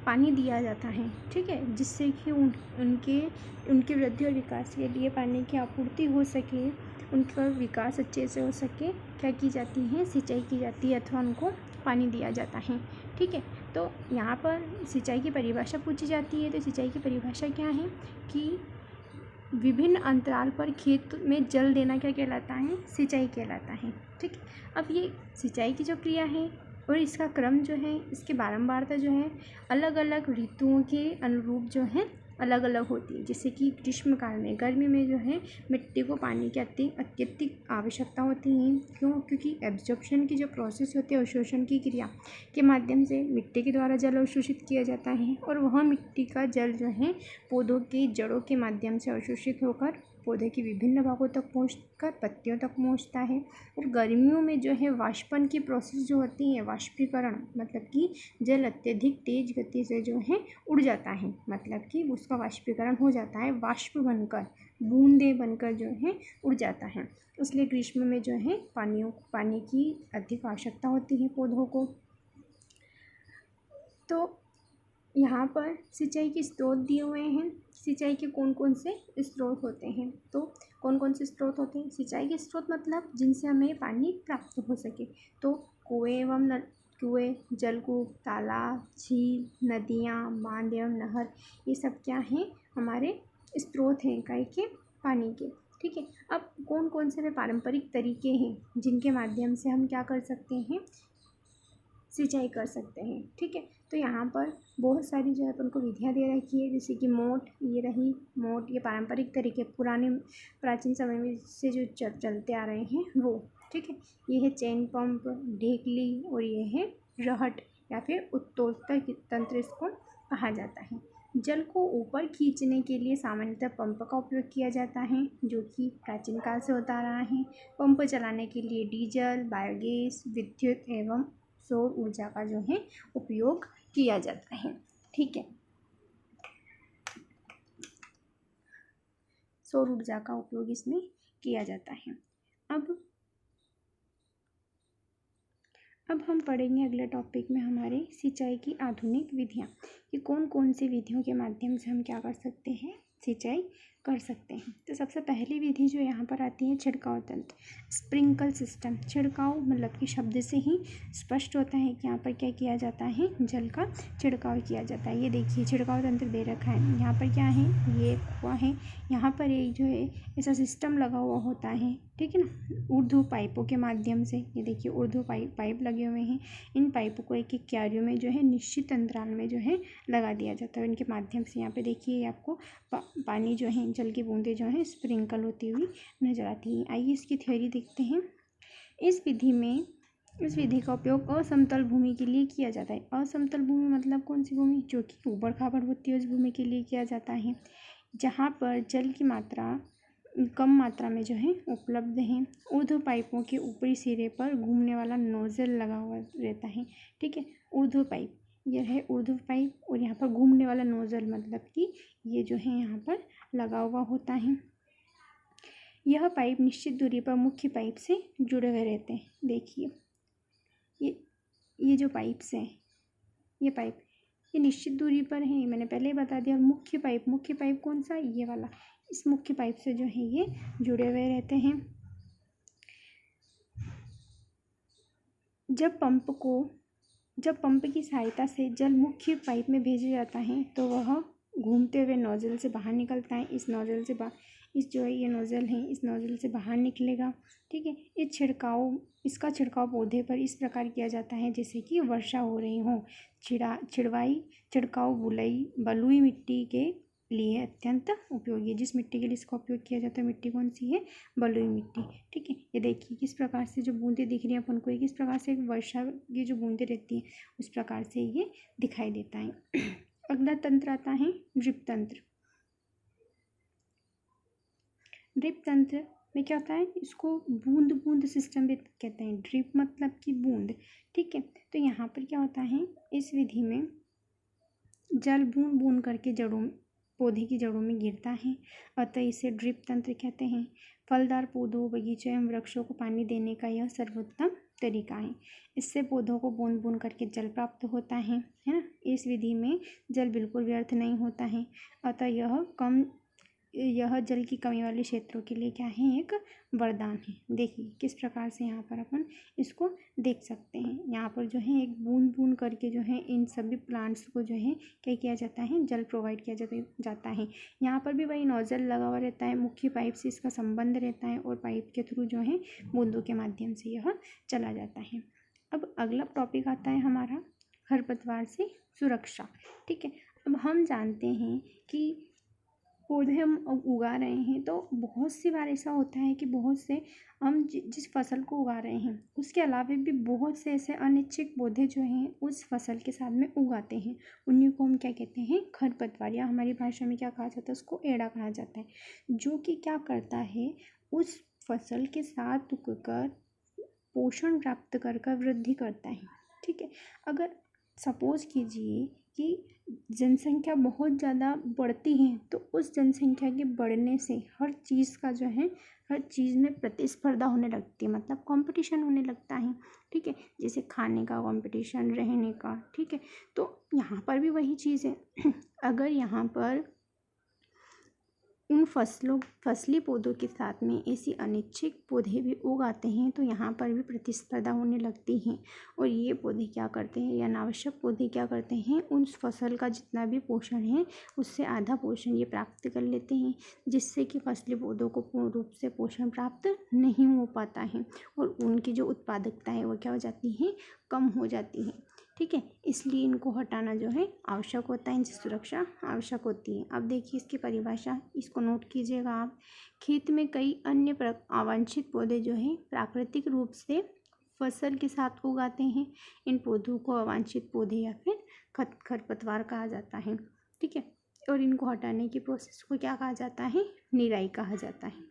पानी दिया जाता है, ठीक है, जिससे कि उनके वृद्धि और विकास के लिए पानी की आपूर्ति हो सके, उनका विकास अच्छे से हो सके, क्या की जाती है, सिंचाई की जाती है अथवा उनको पानी दिया जाता है, ठीक है। तो यहाँ पर सिंचाई की परिभाषा पूछी जाती है, तो सिंचाई की परिभाषा क्या है कि विभिन्न अंतराल पर खेत में जल देना क्या कहलाता है, सिंचाई कहलाता है, ठीक है। अब ये सिंचाई की जो क्रिया है और इसका क्रम जो है, इसकी बारंबारता जो है अलग अलग ऋतुओं के अनुरूप जो है अलग अलग होती है। जैसे कि ग्रीष्म काल में, गर्मी में जो है मिट्टी को पानी की अत्यधिक आवश्यकता होती है। क्यों? क्योंकि एब्जॉर्प्शन की जो प्रोसेस होती है, अवशोषण की क्रिया के माध्यम से मिट्टी के द्वारा जल अवशोषित किया जाता है और वह मिट्टी का जल जो है पौधों की जड़ों के माध्यम से अवशोषित होकर पौधे के विभिन्न भागों तक पहुंचकर पत्तियों तक पहुंचता है। और गर्मियों में जो है वाष्पन की प्रोसेस जो होती है, वाष्पीकरण, मतलब कि जल अत्यधिक तेज गति से जो है उड़ जाता है, मतलब कि उसका वाष्पीकरण हो जाता है, वाष्प बनकर, बूंदे बनकर जो है उड़ जाता है। इसलिए ग्रीष्म में जो है पानी की अधिक आवश्यकता होती है पौधों को। तो यहाँ पर सिंचाई के स्रोत दिए हुए हैं। सिंचाई के कौन कौन से स्रोत होते हैं? तो कौन कौन से स्रोत होते हैं? सिंचाई के स्रोत मतलब जिनसे हमें पानी प्राप्त हो सके। तो कुएं, जलकूप, तालाब, झील, नदियाँ, बांध एवं नहर, ये सब क्या हैं? हमारे स्रोत हैं काहे के? पानी के, ठीक है। अब कौन कौन से वे पारंपरिक तरीके हैं जिनके माध्यम से हम क्या कर सकते हैं? सिंचाई कर सकते हैं, ठीक है। तो यहाँ पर बहुत सारी जो है अपन को विधियाँ दे रखी है, जैसे कि मोट, ये रही मोट, ये पारंपरिक तरीके प्राचीन समय में से जो चलते आ रहे हैं वो, ठीक है। ये है चैन पंप, ढेकली, और ये है रहट या फिर उत्तोलन तंत्र इसको कहा जाता है। जल को ऊपर खींचने के लिए सामान्यतः पंप का उपयोग किया जाता है, जो कि प्राचीन काल से होता आ रहा है। पंप चलाने के लिए डीजल, बायोगैस, विद्युत एवं सौर ऊर्जा का जो है उपयोग किया जाता है, ठीक है। सौर ऊर्जा का उपयोग इसमें किया जाता है। अब हम पढ़ेंगे अगले टॉपिक में हमारे सिंचाई की आधुनिक विधियाँ, कि कौन कौन सी विधियों के माध्यम से हम क्या कर सकते हैं? सिंचाई कर सकते हैं। तो सबसे पहली विधि जो यहाँ पर आती है, छिड़काव तंत्र, स्प्रिंकल सिस्टम। छिड़काव मतलब कि शब्द से ही स्पष्ट होता है कि यहाँ पर क्या किया जाता है? जल का छिड़काव किया जाता है। ये देखिए छिड़काव तंत्र दे रखा है। यहाँ पर क्या है? ये कुआं है, यहाँ पर एक जो है ऐसा सिस्टम लगा हुआ होता है, ठीक है ना, ऊर्ध्व पाइपों के माध्यम से। ये देखिए ऊर्ध्व पाइप लगे हुए हैं। इन पाइपों को एक एक क्यारियों में जो है निश्चित अंतराल में जो है लगा दिया जाता है। इनके माध्यम से यहाँ पे देखिए आपको पानी जो है, जल की बूंदें जो हैं स्प्रिंकल होती हुई नजर आती हैं। आइए इसकी थ्योरी देखते हैं। इस विधि का उपयोग असमतल भूमि के लिए किया जाता है। असमतल भूमि मतलब कौन सी भूमि? जो कि ऊबड़ खाबड़ होती है, उस भूमि के लिए किया जाता है, जहाँ पर जल की मात्रा कम मात्रा में जो है उपलब्ध है। ऊर्ध्व पाइपों के ऊपरी सिरे पर घूमने वाला नोजल लगा हुआ रहता है, ठीक है। ऊर्ध्व पाइप, यह है ऊर्ध्व पाइप, और यहाँ पर घूमने वाला नोजल मतलब कि ये जो है यहाँ पर लगा हुआ होता है। यह पाइप निश्चित दूरी पर मुख्य पाइप से जुड़े हुए रहते हैं। देखिए ये जो पाइप्स हैं, ये निश्चित दूरी पर है, मैंने पहले ही बता दिया। मुख्य पाइप कौन सा? ये वाला। इस मुख्य पाइप से जो है ये जुड़े हुए रहते हैं। जब पंप की सहायता से जल मुख्य पाइप में भेजा जाता है तो वह घूमते हुए नोजल से बाहर निकलता है। इस जो है ये नोजल है, इस नोजल से बाहर निकलेगा, ठीक है। इसका छिड़काव पौधे पर इस प्रकार किया जाता है जैसे कि वर्षा हो रही हो। छिड़काव बलुई मिट्टी के लिए अत्यंत उपयोगी है। जिस मिट्टी के लिए इसका उपयोग किया जाता है, मिट्टी कौन सी है? बलुई मिट्टी, ठीक है। ये देखिए किस प्रकार से जो बूंदें दिख रही हैं अपन को, ये किस प्रकार से वर्षा की जो बूंदें रहती हैं उस प्रकार से ये दिखाई देता है। अगला तंत्र आता है ड्रिप तंत्र। ड्रिप तंत्र में क्या होता है? इसको बूंद बूंद सिस्टम भी कहते हैं। ड्रिप मतलब कि बूंद, ठीक है। तो यहाँ पर क्या होता है? इस विधि में जल बूंद बूंद करके पौधे की जड़ों में गिरता है, अतः इसे ड्रिप तंत्र कहते हैं। फलदार पौधों, बगीचों एवं वृक्षों को पानी देने का यह सर्वोत्तम तरीका है। इससे पौधों को बूंद बूंद करके जल प्राप्त होता है ना। इस विधि में जल बिल्कुल व्यर्थ नहीं होता है, अतः यह जल की कमी वाले क्षेत्रों के लिए क्या है, एक वरदान है। देखिए किस प्रकार से यहाँ पर अपन इसको देख सकते हैं। यहाँ पर जो है एक बूंद बूंद करके जो है इन सभी प्लांट्स को जो है क्या किया जाता है, जल प्रोवाइड किया जाता है। यहाँ पर भी वही नोजल लगा हुआ रहता है, मुख्य पाइप से इसका संबंध रहता है और पाइप के थ्रू जो है बूंदों के माध्यम से यह चला जाता है। अब अगला टॉपिक आता है हमारा खरपतवार से सुरक्षा। ठीक है, अब हम जानते हैं कि पौधे हम उगा रहे हैं तो बहुत सी बार ऐसा होता है कि बहुत से हम जिस फसल को उगा रहे हैं उसके अलावा भी बहुत से ऐसे अनिच्छिक पौधे जो हैं उस फसल के साथ में उगाते हैं। उन्हीं को हम क्या कहते हैं, खरपतवार, या हमारी भाषा में क्या कहा जाता है, उसको एड़ा कहा जाता है, जो कि क्या करता है, उस फसल के साथ उगकर पोषण प्राप्त कर वृद्धि करता है। ठीक है, अगर सपोज कीजिए कि जनसंख्या बहुत ज़्यादा बढ़ती है तो उस जनसंख्या के बढ़ने से हर चीज़ का जो है, हर चीज़ में प्रतिस्पर्धा होने लगती है, मतलब कंपटीशन होने लगता है। ठीक है, जैसे खाने का कंपटीशन, रहने का। ठीक है, तो यहाँ पर भी वही चीज़ है। अगर यहाँ पर उन फसली पौधों के साथ में ऐसी अनिच्छिक पौधे भी उगाते हैं तो यहाँ पर भी प्रतिस्पर्धा होने लगती है। और ये पौधे क्या करते हैं, या अनावश्यक पौधे क्या करते हैं, उस फसल का जितना भी पोषण है उससे आधा पोषण ये प्राप्त कर लेते हैं, जिससे कि फसली पौधों को पूर्ण रूप से पोषण प्राप्त नहीं हो पाता है और उनकी जो उत्पादकता है वो क्या हो जाती है, कम हो जाती है। ठीक है, इसलिए इनको हटाना जो है आवश्यक होता है, इनसे सुरक्षा आवश्यक होती है। अब देखिए इसकी परिभाषा, इसको नोट कीजिएगा आप। खेत में कई अन्य अवांछित पौधे जो हैं प्राकृतिक रूप से फसल के साथ उगाते हैं। इन पौधों को अवांछित पौधे या फिर खरपतवार कहा जाता है। ठीक है, और इनको हटाने की प्रोसेस को क्या कहा जाता है, निराई कहा जाता है।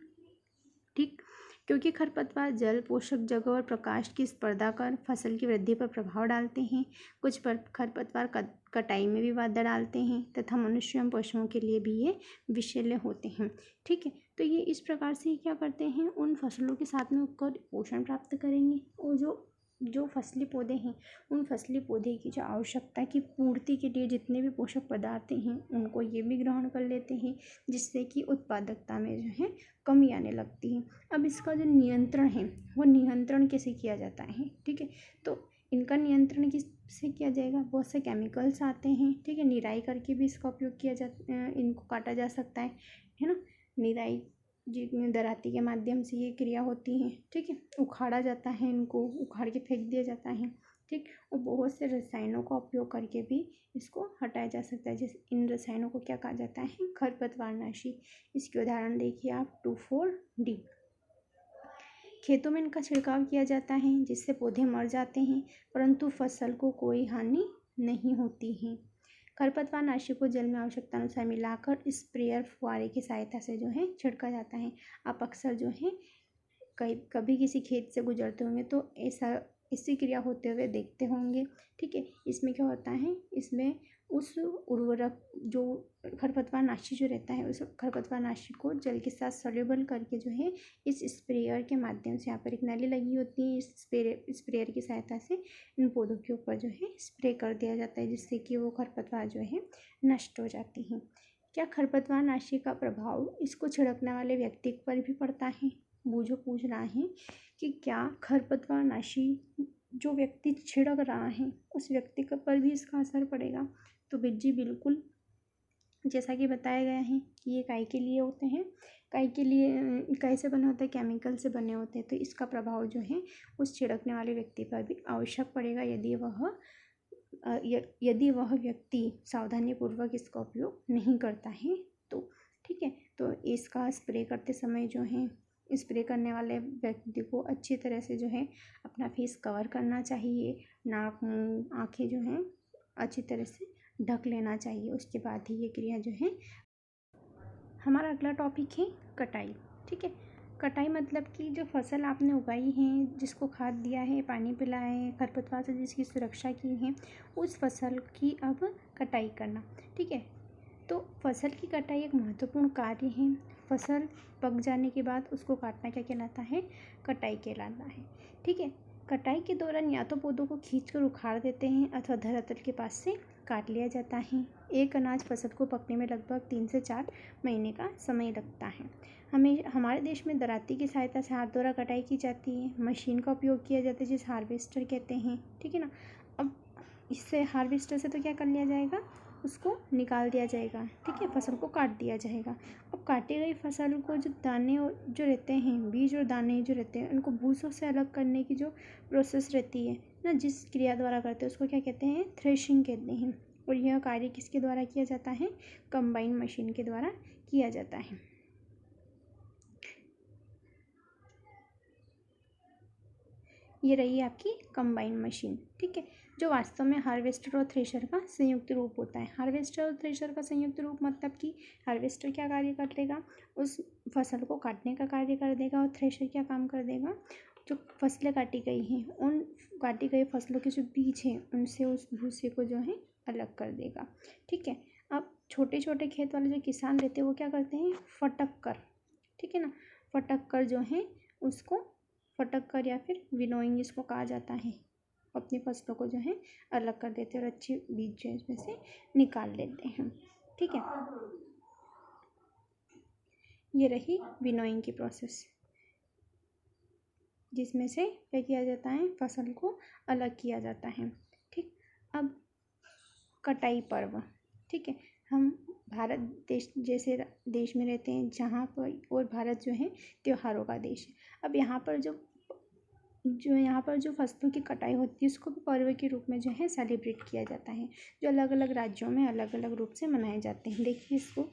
ठीक, क्योंकि खरपतवार जल, पोषक जगह और प्रकाश की स्पर्धा कर फसल की वृद्धि पर प्रभाव डालते हैं। कुछ खरपतवार कटाई में भी बाधा डालते हैं तथा मनुष्य एवं पशुओं के लिए भी ये विषैले होते हैं। ठीक है, तो ये इस प्रकार से क्या करते हैं, उन फसलों के साथ में उगकर पोषण प्राप्त करेंगे और जो फसली पौधे हैं उन फसली पौधे की जो आवश्यकता की पूर्ति के लिए जितने भी पोषक पदार्थ हैं उनको ये भी ग्रहण कर लेते हैं, जिससे कि उत्पादकता में जो है कमी आने लगती है। अब इसका जो नियंत्रण है वो नियंत्रण कैसे किया जाता है। ठीक है, तो इनका नियंत्रण किससे किया जाएगा, बहुत से केमिकल्स आते हैं। ठीक है, निराई करके भी इसका उपयोग किया इनको काटा जा सकता है ना। निराई दराती के माध्यम से ये क्रिया होती है। ठीक है, उखाड़ा जाता है, इनको उखाड़ के फेंक दिया जाता है। ठीक, और बहुत से रसायनों का उपयोग करके भी इसको हटाया जा सकता है। जैसे इन रसायनों को क्या कहा जाता है, खरपतवारनाशी। इसके उदाहरण देखिए आप 2,4-D। खेतों में इनका छिड़काव किया जाता है जिससे पौधे मर जाते हैं परंतु फसल को कोई हानि नहीं होती है। खरपतवारनाशी को जल में आवश्यकता अनुसार मिलाकर स्प्रेयर फुहारे की सहायता से जो है छिड़का जाता है। आप अक्सर जो है कभी किसी खेत से गुजरते होंगे तो ऐसी क्रिया होते हुए देखते होंगे। ठीक है, इसमें क्या होता है, इसमें उस उर्वरक जो खरपतवारनाशी जो रहता है उस खरपतवारनाशी को जल के साथ सॉल्युबल करके जो है इस स्प्रेयर के माध्यम से, यहाँ पर एक नली लगी होती है, इस स्प्रेयर की सहायता से इन पौधों के ऊपर जो है स्प्रे कर दिया जाता है, जिससे कि वो खरपतवार जो है नष्ट हो जाती हैं। क्या खरपतवारनाशी का प्रभाव इसको छिड़कने वाले व्यक्ति पर भी पड़ता है, वो जो पूछ रहा है कि क्या खरपतवारनाशी जो व्यक्ति छिड़क रहा है उस व्यक्ति पर भी इसका असर पड़ेगा। तो जी बिल्कुल, जैसा कि बताया गया है कि ये काय के लिए होते हैं, काय के लिए कैसे बने होते हैं, केमिकल से बने होते हैं। तो इसका प्रभाव जो है उस छिड़कने वाले व्यक्ति पर भी आवश्यक पड़ेगा यदि वह व्यक्ति सावधानीपूर्वक इसका उपयोग नहीं करता है तो। ठीक है, तो इसका स्प्रे करते समय जो है स्प्रे करने वाले व्यक्ति को अच्छी तरह से जो है अपना फेस कवर करना चाहिए, नाक, मुंह, आँखें जो हैं अच्छी तरह से ढक लेना चाहिए। उसके बाद ही ये क्रिया जो है। हमारा अगला टॉपिक है कटाई। ठीक है, कटाई मतलब कि जो फसल आपने उगाई है, जिसको खाद दिया है, पानी पिलाया है, खरपतवार से जिसकी सुरक्षा की है, उस फसल की अब कटाई करना। ठीक है, तो फसल की कटाई एक महत्वपूर्ण कार्य है। फसल पक जाने के बाद उसको काटना क्या कहलाता है, कटाई कहलाता है। ठीक है, कटाई के दौरान या तो पौधों को खींचकर उखाड़ देते हैं अथवा धरातल के पास से काट लिया जाता है। एक अनाज फसल को पकने में लगभग 3 से 4 महीने का समय लगता है। हमारे देश में दराती की सहायता से हाथ द्वारा कटाई की जाती है। मशीन का उपयोग किया जाता है जिसे हार्वेस्टर कहते हैं, ठीक है ना। अब इससे हार्वेस्टर से तो क्या कर लिया जाएगा, उसको निकाल दिया जाएगा, ठीक है, फसल को काट दिया जाएगा। अब काटी गई फसल को जो दाने जो रहते हैं, बीज और दाने जो रहते हैं, उनको भूसों से अलग करने की जो प्रोसेस रहती है ना, जिस क्रिया द्वारा करते हैं उसको क्या कहते हैं, थ्रेशिंग कहते हैं। और यह कार्य किसके द्वारा किया जाता है, कंबाइन मशीन के द्वारा किया जाता है। ये रही आपकी कंबाइन मशीन, ठीक है, जो वास्तव में हार्वेस्टर और थ्रेशर का संयुक्त रूप होता है। हार्वेस्टर और थ्रेशर का संयुक्त रूप मतलब कि हार्वेस्टर क्या कार्य कर देगा, उस फसल को काटने का कार्य कर देगा, और थ्रेशर क्या काम कर देगा, जो फसलें काटी गई हैं उन काटी गई फसलों के जो बीज हैं उनसे उस भूसे को जो है अलग कर देगा, ठीक है। अब छोटे छोटे खेत वाले जो किसान रहते हैं वो क्या करते हैं, फटक कर, ठीक है ना, फटक कर जो है उसको फटक कर या फिर विनोइंग इसको कहा जाता है, अपनी फसलों को जो है अलग कर देते हैं और अच्छे बीज जो है इसमें से निकाल लेते हैं, ठीक है। ये रही विनोइंग की प्रोसेस, जिसमें से क्या किया जाता है, फसल को अलग किया जाता है, ठीक। अब कटाई पर्व, ठीक है, हम भारत देश जैसे देश में रहते हैं जहाँ पर, और भारत जो है त्योहारों का देश है। अब यहाँ पर जो फसलों की कटाई होती है उसको भी पर्व के रूप में जो है सेलिब्रेट किया जाता है, जो अलग अलग राज्यों में अलग अलग रूप से मनाए जाते हैं। देखिए इसको,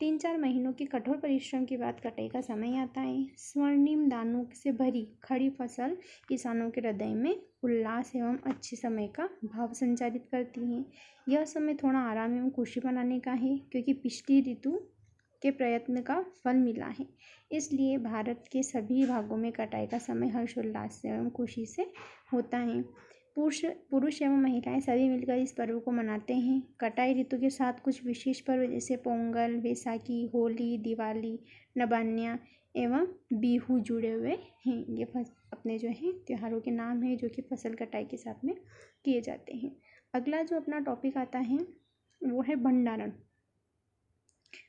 3-4 महीनों के कठोर परिश्रम के बाद कटाई का समय आता है। स्वर्णिम दानों से भरी खड़ी फसल किसानों के हृदय में उल्लास एवं अच्छे समय का भाव संचारित करती है। यह समय थोड़ा आराम एवं खुशी मनाने का है, क्योंकि पिछली ऋतु के प्रयत्न का फल मिला है। इसलिए भारत के सभी भागों में कटाई का समय हर्षोल्लास एवं खुशी से होता है। पुरुष एवं महिलाएं सभी मिलकर इस पर्व को मनाते हैं। कटाई ऋतु के साथ कुछ विशेष पर्व जैसे पोंगल, बैसाखी, होली, दिवाली, नबान्या एवं बिहू जुड़े हुए हैं। ये अपने जो हैं त्योहारों के नाम हैं जो कि फसल कटाई के साथ में किए जाते हैं। अगला जो अपना टॉपिक आता है वो है भंडारण।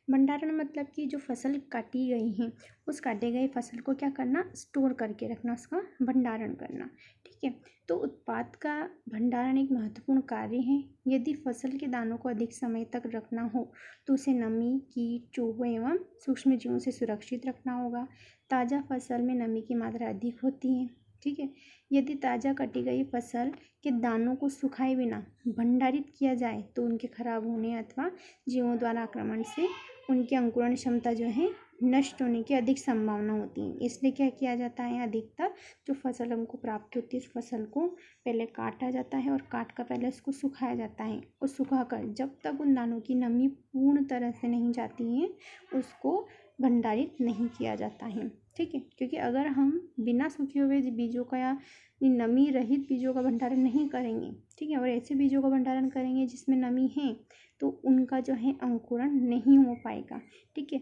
भंडारण मतलब कि जो फसल काटी गई है उस काटी गई फसल को क्या करना, स्टोर करके रखना, उसका भंडारण करना, ठीक है। तो उत्पाद का भंडारण एक महत्वपूर्ण कार्य है। यदि फसल के दानों को अधिक समय तक रखना हो तो उसे नमी, कीट, चूहों एवं सूक्ष्म जीवों से सुरक्षित रखना होगा। ताज़ा फसल में नमी की मात्रा अधिक होती है, ठीक है। यदि ताज़ा कटी गई फसल के दानों को सुखाए बिना भंडारित किया जाए तो उनके खराब होने अथवा जीवों द्वारा आक्रमण से उनकी अंकुरण क्षमता जो है नष्ट होने की अधिक संभावना होती है। इसलिए क्या किया जाता है, अधिकतर जो फसल हमको प्राप्त होती है उस फसल को पहले काटा जाता है और काट कर पहले उसको सुखाया जाता है, और सुखाकर जब तक उन दानों की नमी पूर्ण तरह से नहीं जाती है उसको भंडारित नहीं किया जाता है, ठीक है। क्योंकि अगर हम बिना सूखे हुए बीजों का या नमी रहित बीजों का भंडारण नहीं करेंगे, ठीक है, और ऐसे बीजों का भंडारण करेंगे जिसमें नमी है तो उनका जो है अंकुरण नहीं हो पाएगा, ठीक है।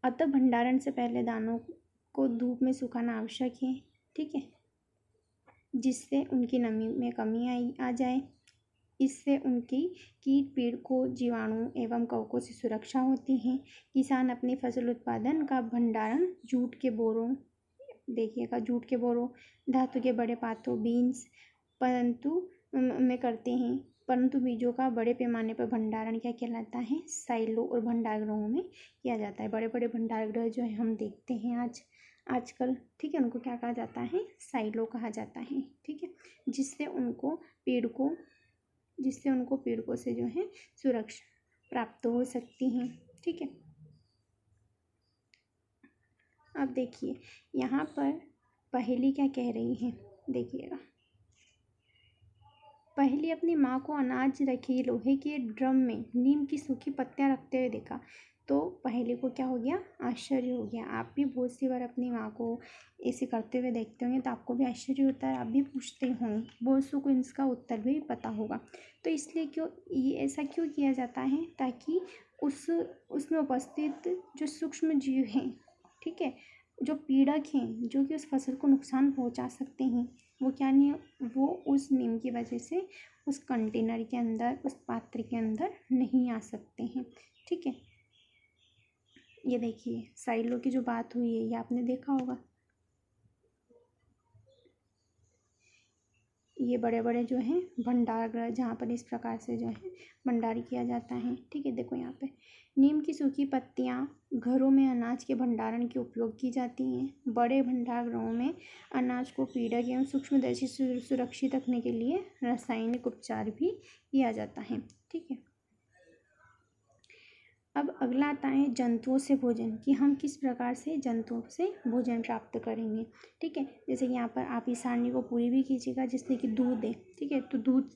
अतः भंडारण से पहले दानों को धूप में सुखाना आवश्यक है, ठीक है, जिससे उनकी नमी में कमी आ जाए। इससे उनकी कीट पीड़कों, जीवाणु एवं कवकों से सुरक्षा होती है। किसान अपनी फसल उत्पादन का भंडारण जूट के बोरों, देखिएगा जूट के बोरों, धातु के बड़े पात्रों, बीन्स में करते हैं, परंतु बीजों का बड़े पैमाने पर भंडारण क्या कहलाता है, साइलो और भंडारगृहों में किया जाता है। बड़े बड़े भंडारगृह जो है हम देखते हैं आजकल, ठीक है, उनको क्या कहा जाता है, साइलो कहा जाता है, ठीक है, जिससे उनको पीड़कों से जो है सुरक्षा प्राप्त हो सकती है, ठीक है। अब देखिए यहाँ पर पहेली क्या कह रही है, देखिएगा। पहेली अपनी माँ को अनाज रखी लोहे के ड्रम में नीम की सूखी पत्तियाँ रखते हुए देखा तो पहेली को क्या हो गया, आश्चर्य हो गया। आप भी बहुत सी बार अपनी माँ को ऐसे करते हुए देखते होंगे तो आपको भी आश्चर्य होता है, आप भी पूछते होंगे, बहुत सौ को इसका उत्तर भी पता होगा। तो इसलिए ये ऐसा क्यों किया जाता है, ताकि उसमें उपस्थित जो सूक्ष्म जीव हैं, ठीक है, जो पीड़क हैं जो कि उस फसल को नुकसान पहुंचा सकते हैं वो क्या नहीं, वो उस नीम की वजह से उस कंटेनर के अंदर, उस पात्र के अंदर नहीं आ सकते हैं। ठीक है, ये देखिए साइलो की जो बात हुई है ये आपने देखा होगा। ये बड़े बड़े जो हैं भंडार गृह जहाँ पर इस प्रकार से जो है भंडारी किया जाता है। ठीक है, देखो यहाँ पे नीम की सूखी पत्तियाँ घरों में अनाज के भंडारण के उपयोग की जाती हैं। बड़े भंडार गृहों में अनाज को पीड़क एवं सूक्ष्मदर्शी सुरक्षित रखने के लिए रासायनिक उपचार भी किया जाता है। ठीक है, अब अगला आता है जंतुओं से भोजन, कि हम किस प्रकार से जंतुओं से भोजन प्राप्त करेंगे। ठीक है, जैसे कि यहाँ पर आप इस सारणी को पूरी भी कीजिएगा, जिससे कि दूध है। ठीक है, तो दूध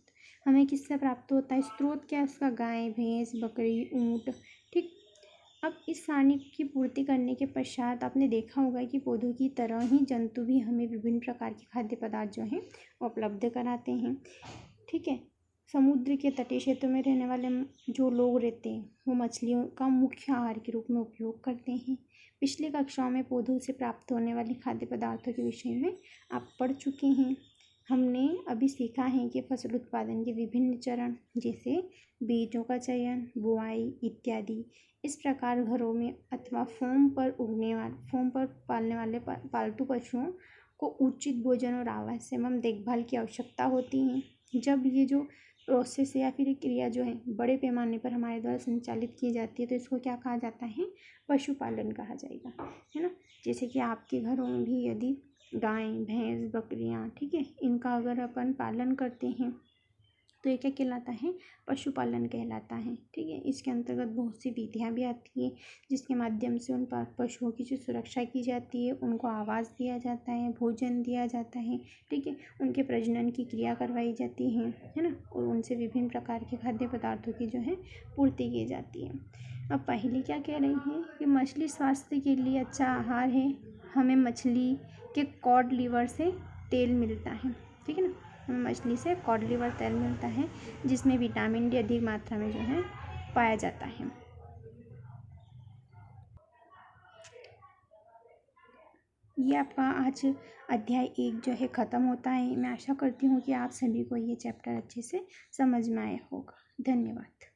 हमें किससे प्राप्त होता है, स्रोत क्या है उसका, गाय, भैंस, बकरी, ऊँट। ठीक, अब इस सारणी की पूर्ति करने के पश्चात आपने देखा होगा कि पौधों की तरह ही जंतु भी हमें विभिन्न प्रकार के खाद्य पदार्थ जो हैं उपलब्ध कराते हैं। ठीक है, समुद्र के तटीय क्षेत्रों में रहने वाले जो लोग रहते हैं वो मछलियों का मुख्य आहार के रूप में उपयोग करते हैं। पिछली कक्षाओं में पौधों से प्राप्त होने वाले खाद्य पदार्थों के विषय में आप पढ़ चुके हैं। हमने अभी सीखा है कि फसल उत्पादन के विभिन्न चरण, जैसे बीजों का चयन, बुआई इत्यादि। इस प्रकार घरों में अथवा फॉर्म पर पालने वाले पालतू पशुओं को उचित भोजन और आवास एवं देखभाल की आवश्यकता होती है। जब ये जो प्रोसेस या फिर क्रिया जो है बड़े पैमाने पर हमारे द्वारा संचालित की जाती है तो इसको क्या कहा जाता है, पशुपालन कहा जाएगा, है ना। जैसे कि आपके घरों में भी यदि गाय, भैंस, बकरियाँ, ठीक है, इनका अगर अपन पालन करते हैं तो ये क्या कहलाता है, पशुपालन कहलाता है। ठीक है, इसके अंतर्गत बहुत सी विधियाँ भी आती हैं जिसके माध्यम से उन पशुओं की जो सुरक्षा की जाती है, उनको आवास दिया जाता है, भोजन दिया जाता है। ठीक है, उनके प्रजनन की क्रिया करवाई जाती है ना, और उनसे विभिन्न प्रकार के खाद्य पदार्थों की जो है पूर्ति की जाती है। अब पहली क्या कह रही हैं कि मछली स्वास्थ्य के लिए अच्छा आहार है। हमें मछली के कॉड लिवर से तेल मिलता है। ठीक है ना, हमें मछली से कॉड लिवर तेल मिलता है जिसमें विटामिन डी अधिक मात्रा में जो है पाया जाता है। ये आपका आज अध्याय 1 जो है ख़त्म होता है। मैं आशा करती हूँ कि आप सभी को ये चैप्टर अच्छे से समझ में आया होगा। धन्यवाद।